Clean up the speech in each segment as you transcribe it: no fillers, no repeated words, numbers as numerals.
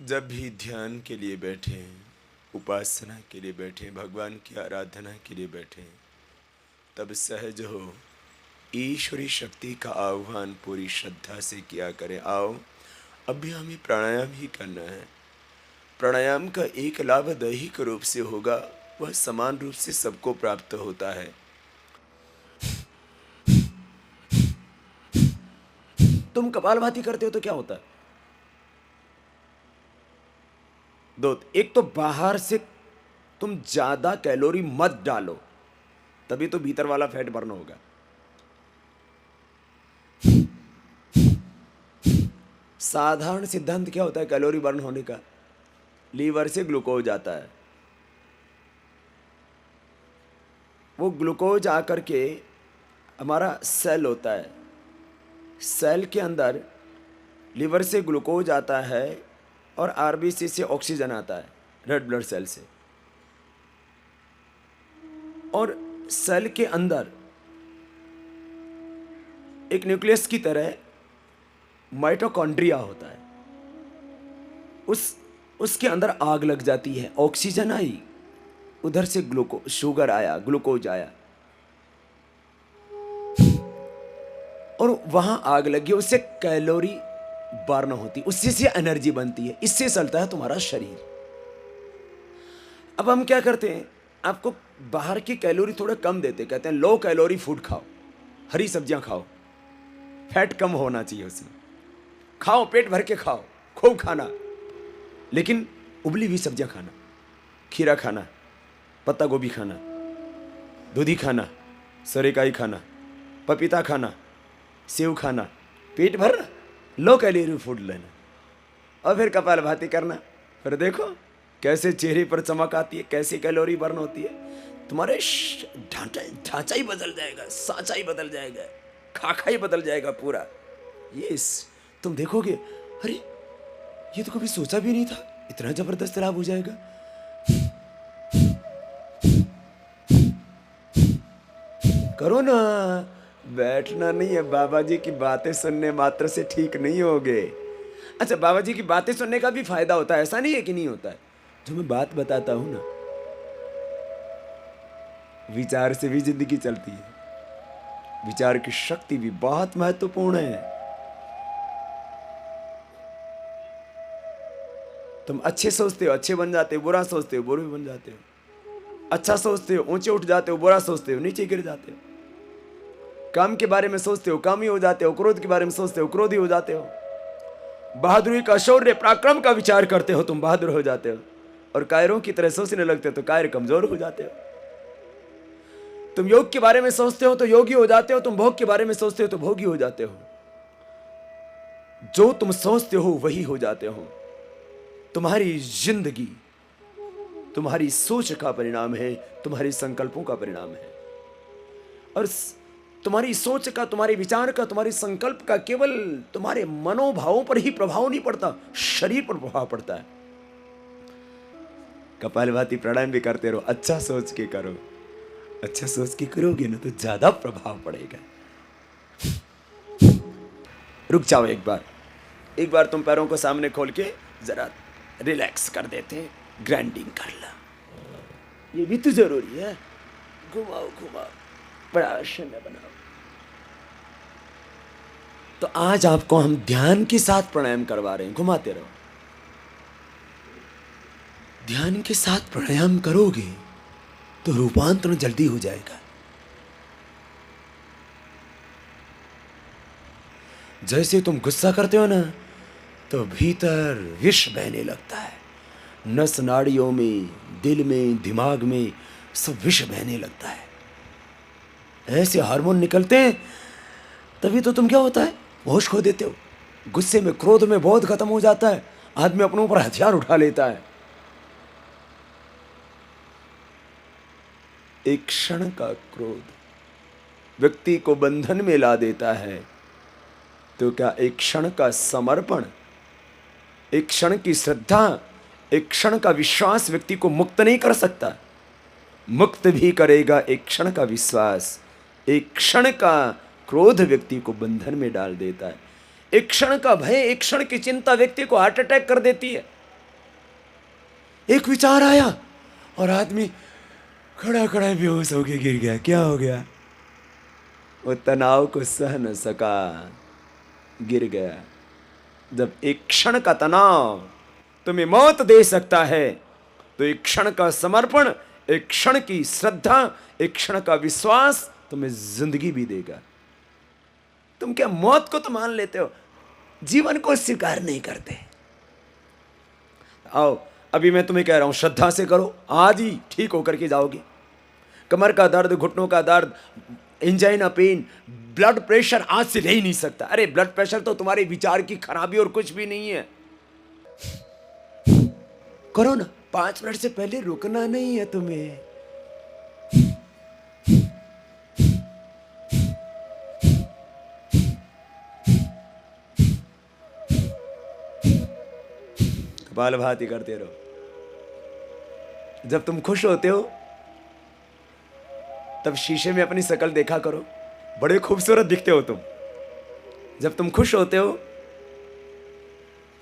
जब भी ध्यान के लिए बैठे, उपासना के लिए बैठे, भगवान की आराधना के लिए बैठे, तब सहज हो ईश्वरी शक्ति का आह्वान पूरी श्रद्धा से किया करें। आओ, अभी हमें प्राणायाम ही करना है। प्राणायाम का एक लाभ दैहिक रूप से होगा, वह समान रूप से सबको प्राप्त होता है। तुम कपालभाति करते हो तो क्या होता है? दो, एक तो बाहर से तुम ज्यादा कैलोरी मत डालो, तभी तो भीतर वाला फैट बर्न होगा। साधारण सिद्धांत क्या होता है कैलोरी बर्न होने का? लीवर से ग्लूकोज आता है, वो ग्लूकोज आकर के हमारा सेल होता है, सेल के अंदर लीवर से ग्लूकोज आता है और आरबीसी से ऑक्सीजन आता है, रेड ब्लड सेल से, और सेल के अंदर एक न्यूक्लियस की तरह माइटोकॉन्ड्रिया होता है, उसके अंदर आग लग जाती है। ऑक्सीजन आई, उधर से शुगर आया, ग्लूकोज आया, और वहां आग लगी, उससे कैलोरी बर्न होती, उससे से एनर्जी बनती है, इससे चलता है तुम्हारा शरीर। अब हम क्या करते हैं, आपको बाहर की कैलोरी थोड़ा कम देते, कहते हैं लो कैलोरी फूड खाओ, हरी सब्जियां खाओ, फैट कम होना चाहिए उसमें, खाओ पेट भर के खाओ, खूब खाना, लेकिन उबली हुई सब्जियां खाना, खीरा खाना, पत्ता गोभी खाना, दूधी खाना, सोरेकाई खाना, पपीता खाना, सेव खाना, पेट भरना, लो कैलोरी फूड लेना, और फिर कपालभाति करना। फिर देखो कैसे चेहरे पर चमक आती है, कैसे कैलोरी बर्न होती है, तुम्हारे ढांचा ही बदल जाएगा, सांचा ही बदल जाएगा, खाका ही बदल जाएगा पूरा। ये तुम देखोगे, अरे ये तो कभी सोचा भी नहीं था, इतना जबरदस्त लाभ हो जाएगा। करो ना, बैठना नहीं है, बाबा जी की बातें सुनने मात्र से ठीक नहीं होगे। अच्छा, बाबा जी की बातें सुनने का भी फायदा होता है, ऐसा नहीं है कि नहीं होता है। जो मैं बात बताता हूं ना, विचार से भी जिंदगी चलती है, विचार की शक्ति भी बहुत महत्वपूर्ण है। तुम अच्छे सोचते हो अच्छे बन जाते हो, बुरा सोचते हो बुरे बन जाते हो, अच्छा सोचते हो ऊंचे उठ जाते हो, बुरा सोचते हो नीचे गिर जाते हो, काम के बारे में सोचते हो कामी हो जाते हो, क्रोध के बारे में सोचते हो क्रोधी हो जाते हो, बहादुरी का, शौर्य पराक्रम का विचार करते हो, तुम बहादुर हो जाते हो, और कायरों की तरह सोचने लगते हो तो कायर कमजोर हो जाते हो। तुम योग के बारे में सोचते हो तो योगी हो जाते हो, तुम भोग के बारे में सोचते हो तो भोगी हो जाते हो। जो तुम सोचते हो वही हो जाते हो। तुम्हारी जिंदगी तुम्हारी सोच का परिणाम है, तुम्हारे संकल्पों का परिणाम है, और तुम्हारी सोच का, तुम्हारे विचार का, तुम्हारे संकल्प का केवल तुम्हारे मनोभावों पर ही प्रभाव नहीं पड़ता, शरीर पर प्रभाव पड़ता है। कपालभाति प्राणायाम भी करते रहो, अच्छा सोच के करो, अच्छा सोच के करोगे ना तो ज्यादा प्रभाव पड़ेगा। रुक जाओ, एक बार तुम पैरों को सामने खोल के जरा रिलैक्स कर देते, ग्राइंडिंग कर ला, ये भी तो जरूरी है। घुमाओ घुमाओ, बड़ा आसन बनाओ। तो आज आपको हम ध्यान के साथ प्राणायाम करवा रहे हैं, घुमाते रहो। ध्यान के साथ प्राणायाम करोगे तो रूपांतरण जल्दी हो जाएगा। जैसे तुम गुस्सा करते हो ना, तो भीतर विष बहने लगता है, नस नाड़ियों में, दिल में, दिमाग में सब विष बहने लगता है, ऐसे हार्मोन निकलते हैं। तभी तो तुम क्या होता है, होश खो देते हो, गुस्से में, क्रोध में बहुत खत्म हो जाता है, आदमी अपने ऊपर हथियार उठा लेता है। एक क्षण का क्रोध व्यक्ति को बंधन में ला देता है, तो क्या एक क्षण का समर्पण, एक क्षण की श्रद्धा, एक क्षण का विश्वास व्यक्ति को मुक्त नहीं कर सकता? मुक्त भी करेगा एक क्षण का विश्वास। एक क्षण का क्रोध व्यक्ति को बंधन में डाल देता है, एक क्षण का भय, एक क्षण की चिंता व्यक्ति को हार्ट अटैक कर देती है। एक विचार आया और आदमी खड़ा खड़ा बेहोश होके गिर गया। क्या हो गया? वो तनाव को सह न सका, गिर गया। जब एक क्षण का तनाव तुम्हें मौत दे सकता है, तो एक क्षण का समर्पण, एक क्षण की श्रद्धा, एक क्षण का विश्वास तुम्हें जिंदगी भी देगा। तुम क्या मौत को तो मान लेते हो, जीवन को स्वीकार नहीं करते। आओ, अभी मैं तुम्हें कह रहा हूं, श्रद्धा से करो, आज ही ठीक होकर के जाओगे। कमर का दर्द, घुटनों का दर्द, एंजाइना पेन, ब्लड प्रेशर आज से रह ही नहीं सकता। अरे ब्लड प्रेशर तो तुम्हारे विचार की खराबी और कुछ भी नहीं है। करो ना, 5 मिनट से पहले रुकना नहीं है तुम्हें। कपालभाति करते रहो। जब तुम खुश होते हो तब शीशे में अपनी शक्ल देखा करो, बड़े खूबसूरत दिखते हो तुम। जब तुम खुश होते हो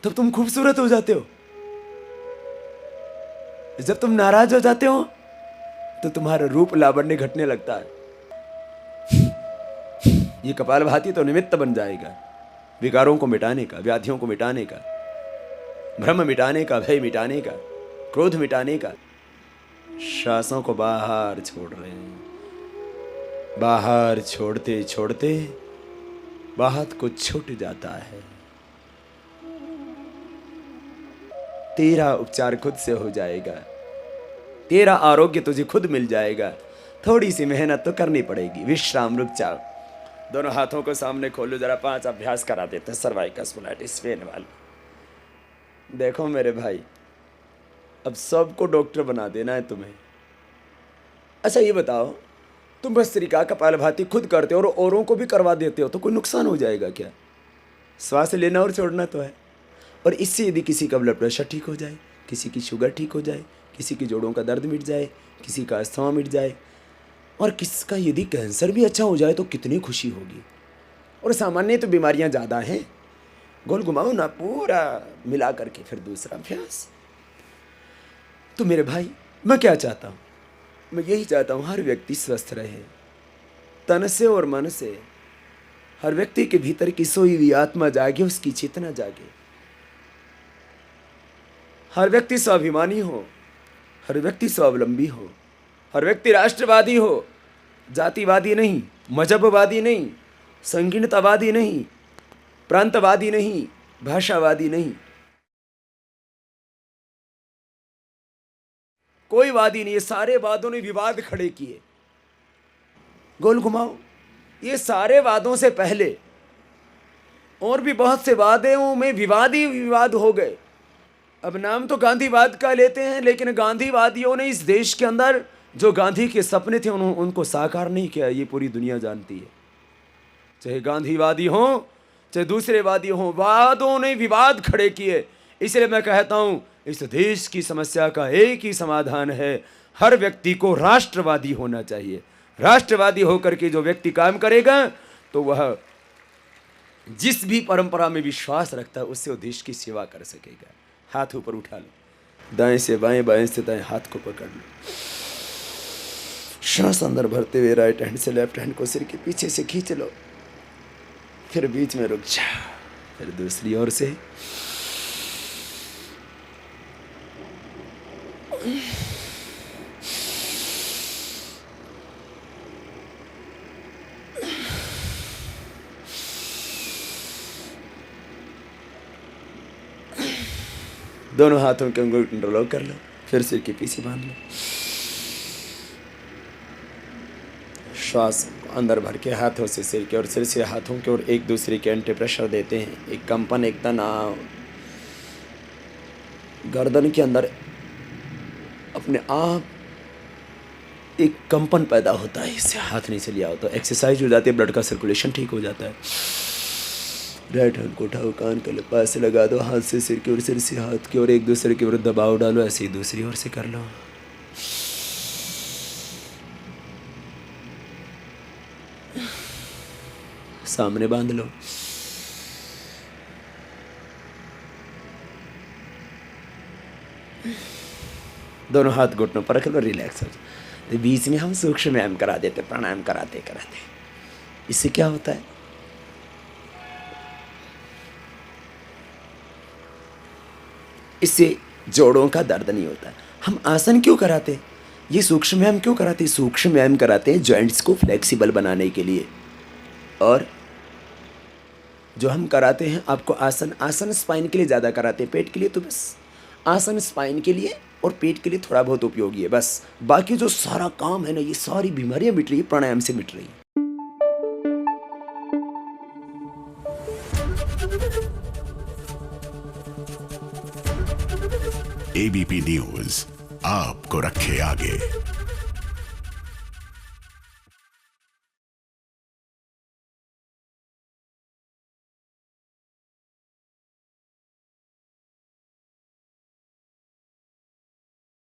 तब तुम खूबसूरत हो जाते हो। जब तुम नाराज हो जाते हो तो तुम्हारा रूप लावण्य घटने लगता है। ये कपालभाति तो निमित्त बन जाएगा विकारों को मिटाने का, व्याधियों को मिटाने का, भ्रम मिटाने का, भय मिटाने का, क्रोध मिटाने का। श्वासों को बाहर छोड़ रहे हैं। बाहर छोड़ते छोड़ते बाहर को छूट जाता है। तेरा उपचार खुद से हो जाएगा, तेरा आरोग्य तुझे खुद मिल जाएगा। थोड़ी सी मेहनत तो करनी पड़ेगी। विश्राम, रुक जाओ। दोनों हाथों को सामने खोलो, जरा 5 अभ्यास करा देते हैं सर्वाइकल स्पॉन्डिलाइटिस पेन वाले। देखो मेरे भाई, अब सबको डॉक्टर बना देना है तुम्हें। अच्छा ये बताओ, तुम भस्त्रिका, कपालभाति खुद करते हो और औरों को भी करवा देते हो, तो कोई नुकसान हो जाएगा क्या? श्वास लेना और छोड़ना तो है। और इससे यदि किसी का ब्लड प्रेशर ठीक हो जाए, किसी की शुगर ठीक हो जाए, किसी की जोड़ों का दर्द मिट जाए, किसी का अस्थमा मिट जाए, और किसका यदि कैंसर भी अच्छा हो जाए तो कितनी खुशी होगी। और सामान्य तो बीमारियां ज़्यादा हैं। गोल घुमाओ ना, पूरा मिला करके फिर दूसरा अभ्यास। तो मेरे भाई, मैं क्या चाहता हूँ? मैं यही चाहता हूँ हर व्यक्ति स्वस्थ रहे, तन से और मन से। हर व्यक्ति के भीतर की सोई हुई आत्मा जागे, उसकी चेतना जागे। हर व्यक्ति स्वाभिमानी हो, हर व्यक्ति स्वावलंबी हो, हर व्यक्ति राष्ट्रवादी हो, जातिवादी नहीं, मजहबवादी नहीं, संगीनतावादी नहीं, प्रांतवादी नहीं, भाषावादी नहीं, कोई वादी नहीं। ये सारे वादों ने विवाद खड़े किए। गोल घुमाओ, ये सारे वादों से पहले और भी बहुत से वादों में विवाद ही विवाद हो गए। अब नाम तो गांधीवाद का लेते हैं, लेकिन गांधीवादियों ने इस देश के अंदर जो गांधी के सपने थे उनको साकार नहीं किया। ये पूरी दुनिया जानती है। चाहे गांधीवादी हों, चाहे दूसरे वादी हों, वादों ने विवाद खड़े किए। इसलिए मैं कहता हूं, इस देश की समस्या का एक ही समाधान है, हर व्यक्ति को राष्ट्रवादी होना चाहिए। राष्ट्रवादी होकर के जो व्यक्ति काम करेगा तो वह जिस भी परंपरा में विश्वास रखता है उससे वो देश की सेवा कर सकेगा। हाथ ऊपर उठा लो, दाएं से बाएं, बाएं से दाएं, हाथ को पकड़ लो। श्वास अंदर भरते हुए राइट हैंड से लेफ्ट हैंड को सिर के पीछे से खींच लो, फिर बीच में रुक जाओ, फिर दूसरी ओर से। दोनों हाथों के अंगूठे इंटरलॉक कर लो, फिर सिर के पीछे बांध लो। श्वास अंदर भर के हाथों से सिर के और सिर से हाथों के और एक दूसरे के एंटी प्रेशर देते हैं। एक कंपन, एक तनाव गर्दन के अंदर अपने आप एक कंपन पैदा होता है। इससे हाथ नीचे लिया हो तो एक्सरसाइज हो जाती है, ब्लड का सर्कुलेशन ठीक हो जाता है। राइट हैंड को उठाओ, कान के पास से लगा दो, हाथ से सिर की ओर, सिर से हाथ की ओर, एक दूसरे के विरुद्ध दबाव डालो। ऐसे ही दूसरी ओर से कर लो। सामने बांध लो। दोनों हाथ घुटनों पर रख लो, रिलैक्स हो जाओ। तो बीच में हम सूक्ष्म व्यायाम करा देते, प्राणायाम कराते कराते। इससे क्या होता है, इससे जोड़ों का दर्द नहीं होता। हम आसन क्यों कराते, ये सूक्ष्म व्यायाम क्यों कराते, सूक्ष्म व्यायाम कराते हैं जॉइंट्स को फ्लेक्सिबल बनाने के लिए। और जो हम कराते हैं आपको आसन, आसन स्पाइन के लिए ज़्यादा कराते हैं, पेट के लिए तो बस आसन स्पाइन के लिए और पेट के लिए थोड़ा बहुत उपयोगी है बस। बाकी जो सारा काम है ना, ये सारी बीमारियां मिट रही है प्राणायाम से मिट रही है। एबीपी न्यूज आपको रखे आगे।